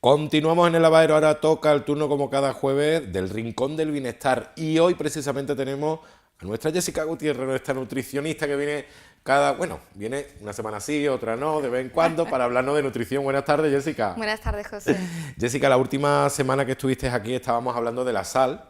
Continuamos en el lavadero, ahora toca el turno como cada jueves del Rincón del Bienestar y hoy precisamente tenemos a nuestra Jessica Gutiérrez, nuestra nutricionista que viene viene una semana sí, otra no, de vez en cuando para hablarnos de nutrición. Buenas tardes, Jessica. Buenas tardes, José. Jessica, la última semana que estuviste aquí estábamos hablando de la sal.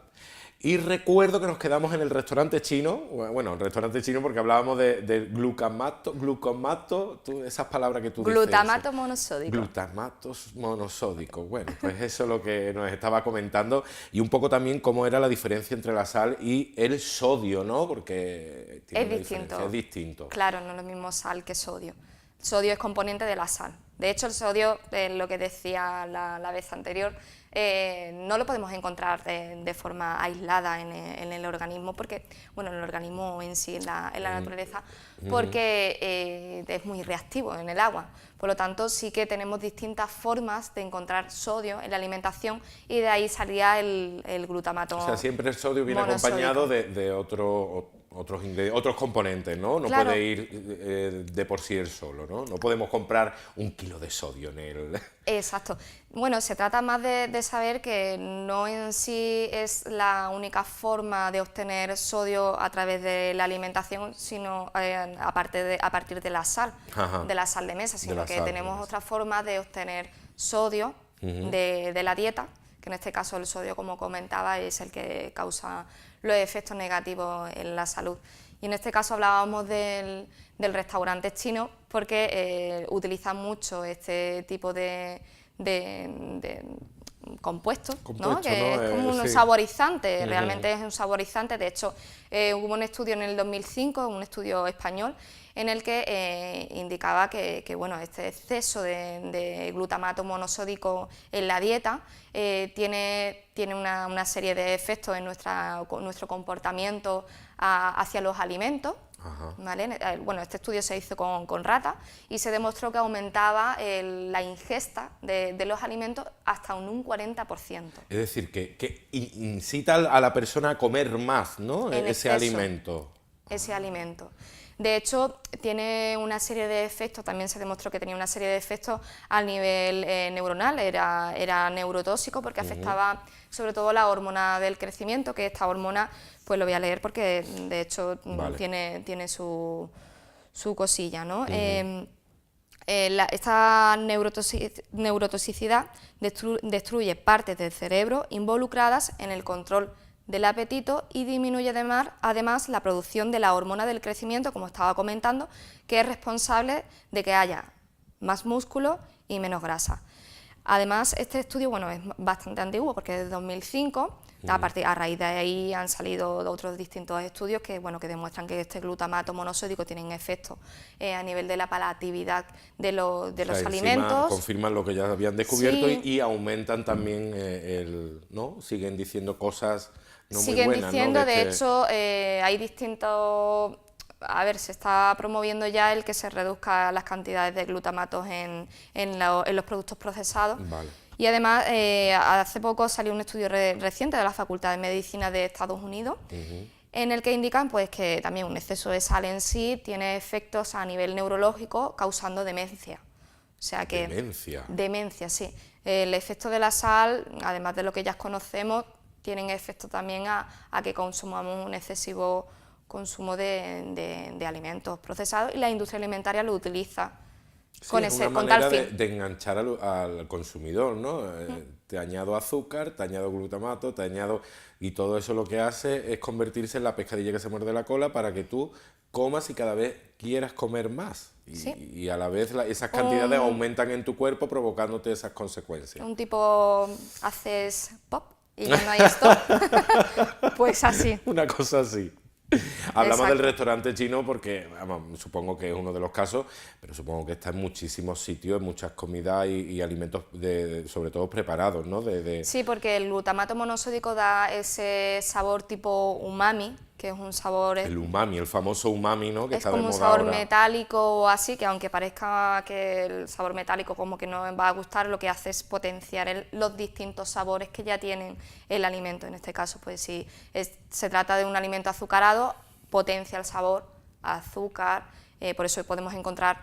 Y recuerdo que nos quedamos en el restaurante chino, bueno, el restaurante chino porque hablábamos de glucamato, esas palabras que tú dices. Glutamato monosódico. Glutamatos monosódicos. Bueno, pues eso es lo que nos estaba comentando y un poco también cómo era la diferencia entre la sal y el sodio, ¿no? Porque tiene una diferencia, es distinto. Claro, no es lo mismo sal que sodio. El sodio es componente de la sal. De hecho, el sodio, lo que decía la vez anterior, no lo podemos encontrar de forma aislada en el organismo, porque, bueno, en el organismo en sí, en la naturaleza, porque es muy reactivo en el agua. Por lo tanto, sí que tenemos distintas formas de encontrar sodio en la alimentación y de ahí salía el glutamato. O sea, siempre el sodio viene acompañado de otros componentes, ¿no? No claro. puede ir de por sí él solo, ¿no? No podemos comprar 1 kilo de sodio en él. Exacto. Bueno, se trata más de saber que no en sí es la única forma de obtener sodio a través de la alimentación, sino a partir de la sal, de la sal de mesa, sino que tenemos otra forma de obtener sodio de la dieta, que en este caso el sodio, como comentaba, es el que causa los efectos negativos en la salud. Y en este caso hablábamos del restaurante chino porque utilizan mucho este tipo de compuestos, ¿no? Que es como un saborizante, realmente es un saborizante. De hecho, hubo un estudio en el 2005, un estudio español, en el que indicaba que bueno, este exceso de glutamato monosódico en la dieta tiene una serie de efectos en nuestro comportamiento hacia los alimentos. ¿Vale? Bueno, este estudio se hizo con ratas y se demostró que aumentaba la ingesta de los alimentos hasta un 40%. Es decir, que incita a la persona a comer más, ¿no? Ese alimento. Ese alimento. De hecho, tiene una serie de efectos, también se demostró que tenía una serie de efectos a nivel neuronal, era neurotóxico porque afectaba sobre todo la hormona del crecimiento, que esta hormona, pues lo voy a leer porque de hecho tiene su cosilla, ¿no? Esta neurotoxicidad destruye partes del cerebro involucradas en el control del apetito y disminuye además la producción de la hormona del crecimiento, como estaba comentando, que es responsable de que haya más músculo y menos grasa. Además, este estudio es bastante antiguo porque es de 2005, a raíz de ahí han salido otros distintos estudios que demuestran que este glutamato monosódico tiene efectos a nivel de la palatabilidad de los alimentos. Confirman lo que ya habían descubierto y aumentan también ¿no? Siguen diciendo cosas no muy buenas. Siguen diciendo, de hecho, hay distintos... A ver, se está promoviendo ya el que se reduzca las cantidades de glutamatos en los productos procesados. Vale. Y además, hace poco salió un estudio reciente de la Facultad de Medicina de Estados Unidos, en el que indican pues, que también un exceso de sal en sí tiene efectos a nivel neurológico causando demencia. O sea que, ¿Demencia? Demencia, sí. El efecto de la sal, además de lo que ya conocemos, tienen efecto también a que consumamos un excesivo consumo de alimentos procesados y la industria alimentaria lo utiliza con tal fin. De enganchar al consumidor, ¿no? Te añado azúcar, te añado glutamato, y todo eso lo que hace es convertirse en la pescadilla que se muerde la cola para que tú comas y cada vez quieras comer más. Y a la vez esas cantidades aumentan en tu cuerpo provocándote esas consecuencias. Un tipo, haces pop y ya no hay stop. Pues así. Una cosa así. Hablamos del restaurante chino porque supongo que es uno de los casos, pero supongo que está en muchísimos sitios, en muchas comidas y alimentos sobre todo preparados, ¿no? Sí, porque el glutamato monosódico da ese sabor tipo umami, que es un sabor... El umami, el famoso umami, ¿no? Que es como un sabor metálico o así, que aunque parezca que el sabor metálico como que no va a gustar, lo que hace es potenciar los distintos sabores que ya tienen el alimento. En este caso, pues si se trata de un alimento azucarado, potencia el sabor a azúcar, por eso podemos encontrar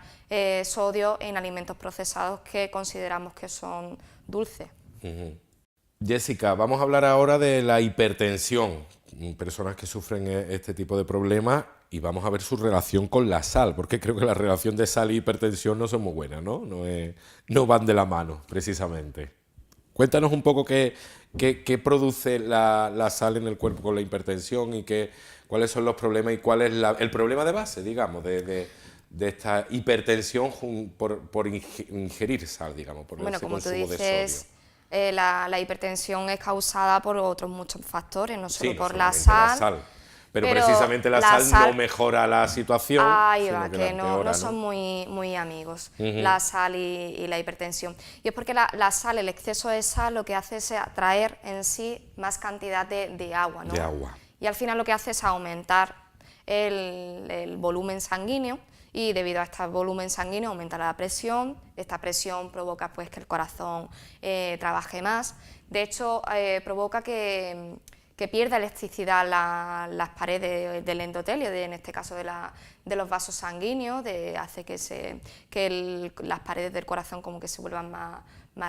sodio en alimentos procesados que consideramos que son dulce. Jessica, vamos a hablar ahora de la hipertensión, personas que sufren este tipo de problemas, y vamos a ver su relación con la sal, porque creo que la relación de sal y hipertensión no son muy buenas, ¿no? No van de la mano, precisamente. Cuéntanos un poco qué produce la sal en el cuerpo con la hipertensión y cuáles son los problemas y cuál es el problema de base, digamos, de esta hipertensión por ingerir sal, digamos, por Bueno, ese como tú consumo de dices, sodio. la hipertensión es causada por otros muchos factores, no solo Sí, no por la solamente la sal, sal, pero pero precisamente la sal no mejora la situación, ahí sino va, que la que no empeora, son ¿no? muy amigos, la sal y la hipertensión. Y es porque la sal, el exceso de sal, lo que hace es atraer en sí más cantidad de agua, ¿no? De agua. Y al final lo que hace es aumentar el volumen sanguíneo, y debido a este volumen sanguíneo aumenta la presión. Esta presión provoca pues que el corazón trabaje más. De hecho, provoca que pierda electricidad las paredes del endotelio, en este caso de los vasos sanguíneos, hace que las paredes del corazón como que se vuelvan más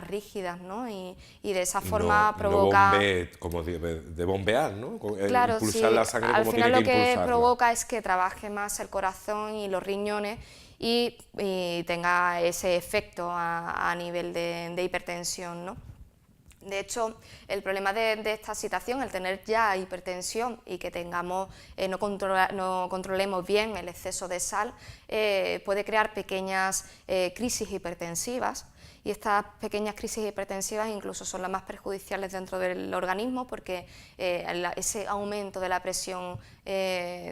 rígidas, ¿no? Y de esa forma provoca... No bombee, como de bombear, ¿no? Claro, Impulsar sí, la sangre al como final tiene lo que que impulsarla. provoca es que trabaje más el corazón y los riñones y tenga ese efecto a nivel de hipertensión, ¿no? De hecho, el problema de esta situación, el tener ya hipertensión y que no controlemos bien el exceso de sal, puede crear pequeñas crisis hipertensivas, y estas pequeñas crisis hipertensivas incluso son las más perjudiciales dentro del organismo, porque ese aumento de la presión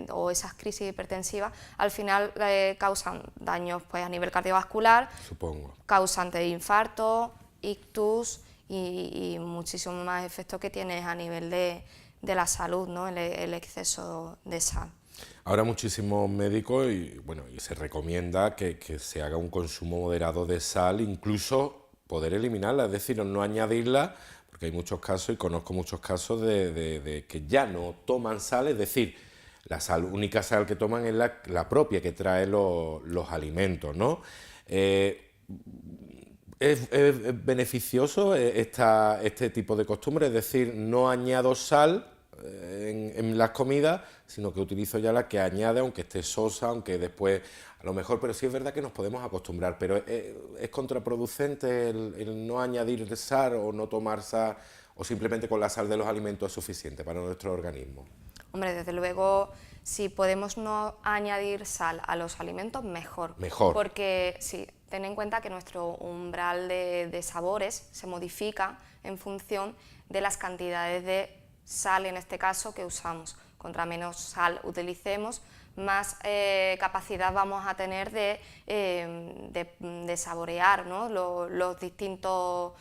o esas crisis hipertensivas al final causan daños pues, a nivel cardiovascular, Supongo. causan infarto, ictus y muchísimos más efectos que tienes a nivel de la salud, ¿no? el exceso de sal. Ahora muchísimos médicos y se recomienda que se haga un consumo moderado de sal, incluso poder eliminarla, es decir, no añadirla, porque hay muchos casos, y conozco muchos casos de que ya no toman sal, es decir, la única sal que toman es la propia que trae los alimentos, ¿no? ¿Es beneficioso este tipo de costumbre? Es decir, no añado sal en las comidas, sino que utilizo ya la que añade, aunque esté sosa, aunque después a lo mejor, pero sí es verdad que nos podemos acostumbrar, pero ¿es contraproducente el no añadir sal o no tomar sal, o simplemente con la sal de los alimentos es suficiente para nuestro organismo? Hombre, desde luego, si podemos no añadir sal a los alimentos, mejor. Mejor. Porque sí, ten en cuenta que nuestro umbral de sabores se modifica en función de las cantidades de sal, en este caso, que usamos. Contra menos sal utilicemos, más capacidad vamos a tener de saborear, ¿no? los distintos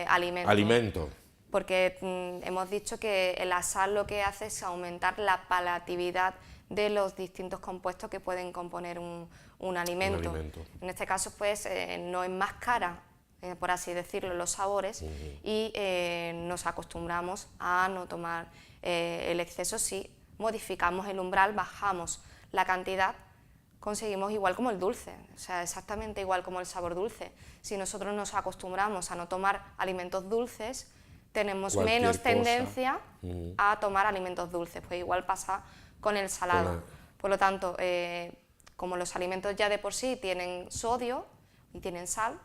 alimentos. Alimentos. Porque hemos dicho que la sal lo que hace es aumentar la palatabilidad de los distintos compuestos que pueden componer un alimento. En este caso, pues, no enmascara, por así decirlo, los sabores, y nos acostumbramos a no tomar el exceso. Si modificamos el umbral, bajamos la cantidad, conseguimos igual como el dulce, o sea, exactamente igual como el sabor dulce. Si nosotros nos acostumbramos a no tomar alimentos dulces, tenemos menos tendencia a tomar alimentos dulces, pues igual pasa con el salado. Por lo tanto, como los alimentos ya de por sí tienen sodio y tienen sal,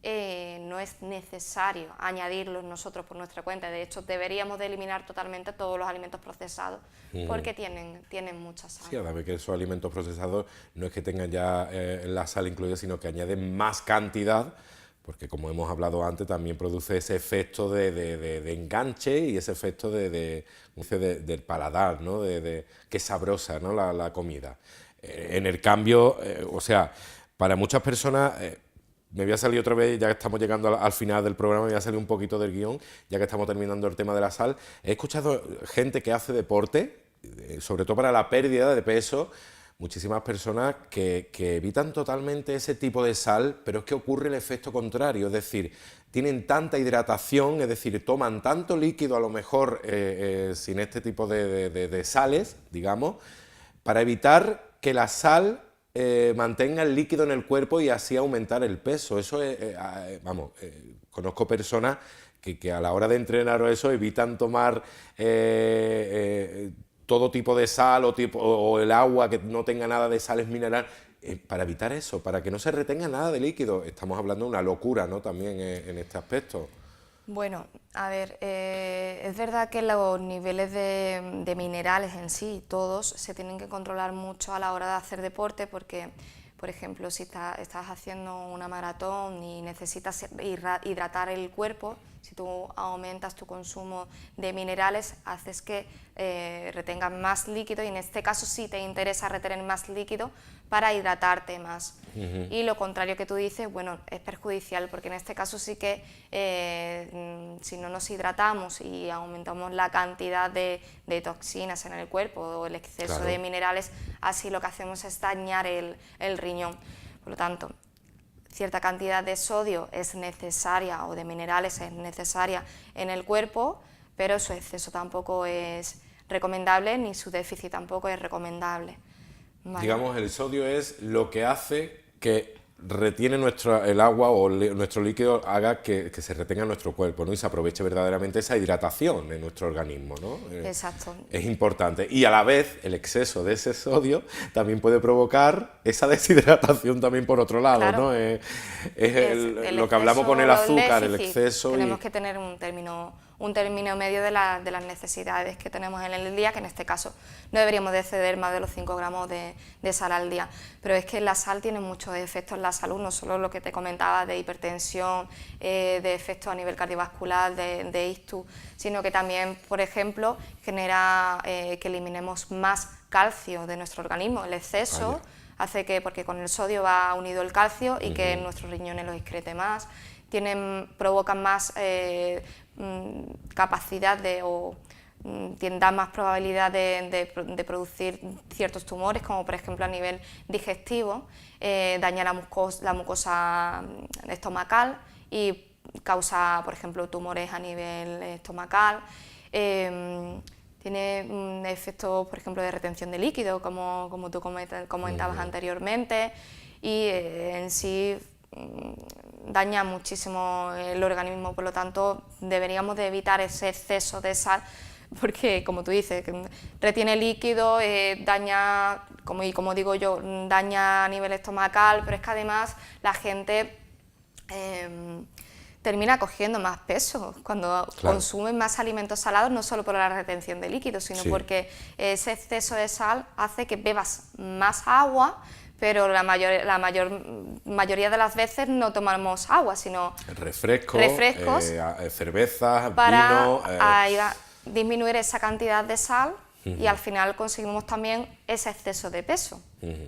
no es necesario añadirlos nosotros por nuestra cuenta. De hecho, deberíamos de eliminar totalmente todos los alimentos procesados, porque tienen mucha sal. Sí, a la vez que esos alimentos procesados no es que tengan ya la sal incluida, sino que añaden más cantidad, porque como hemos hablado antes, también produce ese efecto de enganche y ese efecto del paladar, ¿no? Que es sabrosa, ¿no? la comida. En el cambio, o sea, para muchas personas, me voy a salir otra vez, ya que estamos llegando al final del programa, me voy a salir un poquito del guión, ya que estamos terminando el tema de la sal. He escuchado gente que hace deporte, sobre todo para la pérdida de peso, muchísimas personas que evitan totalmente ese tipo de sal, pero es que ocurre el efecto contrario, es decir, tienen tanta hidratación, es decir, toman tanto líquido a lo mejor sin este tipo de sales, digamos, para evitar que la sal mantenga el líquido en el cuerpo y así aumentar el peso. Eso es, vamos, conozco personas que a la hora de entrenar o eso evitan tomar todo tipo de sal o el agua que no tenga nada de sales minerales, para evitar eso, para que no se retenga nada de líquido. Estamos hablando de una locura, ¿no?, también en este aspecto. Bueno, a ver, es verdad que los niveles de minerales en sí, todos, se tienen que controlar mucho a la hora de hacer deporte porque, por ejemplo, si estás haciendo una maratón y necesitas hidratar el cuerpo, si tú aumentas tu consumo de minerales, haces que retengas más líquido y en este caso sí te interesa retener más líquido para hidratarte más. Y lo contrario que tú dices, bueno, es perjudicial porque en este caso sí que si no nos hidratamos y aumentamos la cantidad de toxinas en el cuerpo o el exceso de minerales, así lo que hacemos es dañar el riñón. Por lo tanto, cierta cantidad de sodio es necesaria o de minerales es necesaria en el cuerpo, pero su exceso tampoco es recomendable ni su déficit tampoco es recomendable. Vale. Digamos, el sodio es lo que hace que retiene el agua o nuestro líquido, haga que se retenga en nuestro cuerpo, ¿no?, y se aproveche verdaderamente esa hidratación en nuestro organismo, ¿no? Exacto. Es importante. Y a la vez, el exceso de ese sodio también puede provocar esa deshidratación también por otro lado, claro. ¿no? Lo que hablamos con el azúcar, el exceso. Tenemos que tener un término medio de las necesidades que tenemos en el día, que en este caso no deberíamos de exceder más de los 5 gramos de sal al día. Pero es que la sal tiene muchos efectos en la salud, no solo lo que te comentaba de hipertensión, de efectos a nivel cardiovascular, de ictus, sino que también, por ejemplo, genera que eliminemos más calcio de nuestro organismo. El exceso hace que, porque con el sodio va unido el calcio y que nuestros riñones lo excrete más, provocan más capacidad dan más probabilidad de producir ciertos tumores, como por ejemplo a nivel digestivo, daña la mucosa estomacal y causa, por ejemplo, tumores a nivel estomacal. Tiene efectos, por ejemplo, de retención de líquido, como tú comentabas anteriormente, y en sí daña muchísimo el organismo, por lo tanto deberíamos de evitar ese exceso de sal, porque como tú dices, retiene líquido, daña, como digo yo, daña a nivel estomacal, pero es que además la gente termina cogiendo más peso cuando consume más alimentos salados, no solo por la retención de líquidos, sino porque ese exceso de sal hace que bebas más agua, pero la mayoría de las veces no tomamos agua, sino refrescos cervezas, para vino, disminuir esa cantidad de sal y al final conseguimos también ese exceso de peso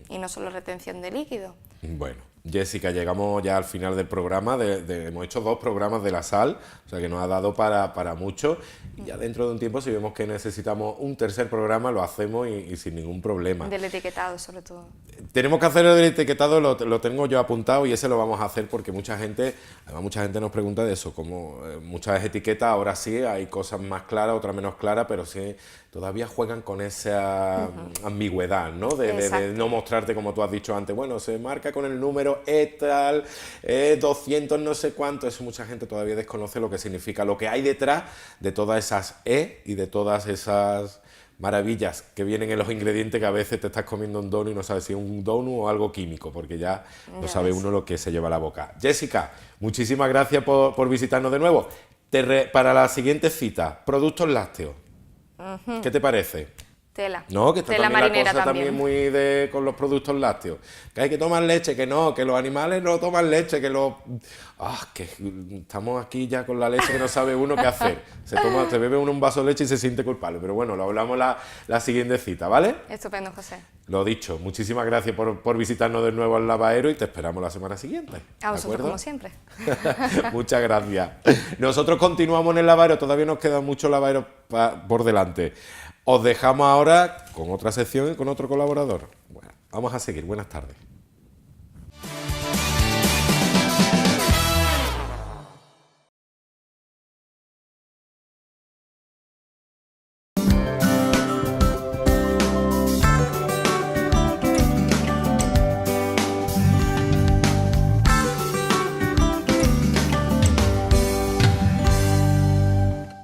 y no solo retención de líquido. Bueno, Jessica, llegamos ya al final del programa, hemos hecho 2 programas de la sal, o sea que nos ha dado para mucho, y ya dentro de un tiempo si vemos que necesitamos un tercer programa lo hacemos y sin ningún problema. Del etiquetado sobre todo. Tenemos que hacer el etiquetado, lo tengo yo apuntado y ese lo vamos a hacer porque mucha gente nos pregunta de eso, como muchas etiquetas, ahora sí, hay cosas más claras, otras menos claras, pero sí todavía juegan con esa ambigüedad, ¿no? De no mostrarte, como tú has dicho antes, bueno, se marca con el número tal, 200 no sé cuánto, eso mucha gente todavía desconoce lo que significa, lo que hay detrás de todas esas y de todas esas maravillas que vienen en los ingredientes, que a veces te estás comiendo un donut y no sabes si es un donut o algo químico, porque ya no sabe uno lo que se lleva a la boca. Jessica, muchísimas gracias por visitarnos de nuevo. Para la siguiente cita, productos lácteos, ¿qué te parece? Tela. No, que está tela también marinera la cosa también muy con los productos lácteos. Que hay que tomar leche, que no, que los animales no toman leche, que que estamos aquí ya con la leche que no sabe uno qué hacer. Se bebe uno un vaso de leche y se siente culpable. Pero bueno, lo hablamos la siguiente cita, ¿vale? Estupendo, José. Lo dicho, muchísimas gracias por visitarnos de nuevo al lavadero y te esperamos la semana siguiente. A vosotros, como siempre. Muchas gracias. Nosotros continuamos en el lavadero, todavía nos queda mucho lavadero por delante. Os dejamos ahora con otra sección y con otro colaborador. Bueno, vamos a seguir. Buenas tardes.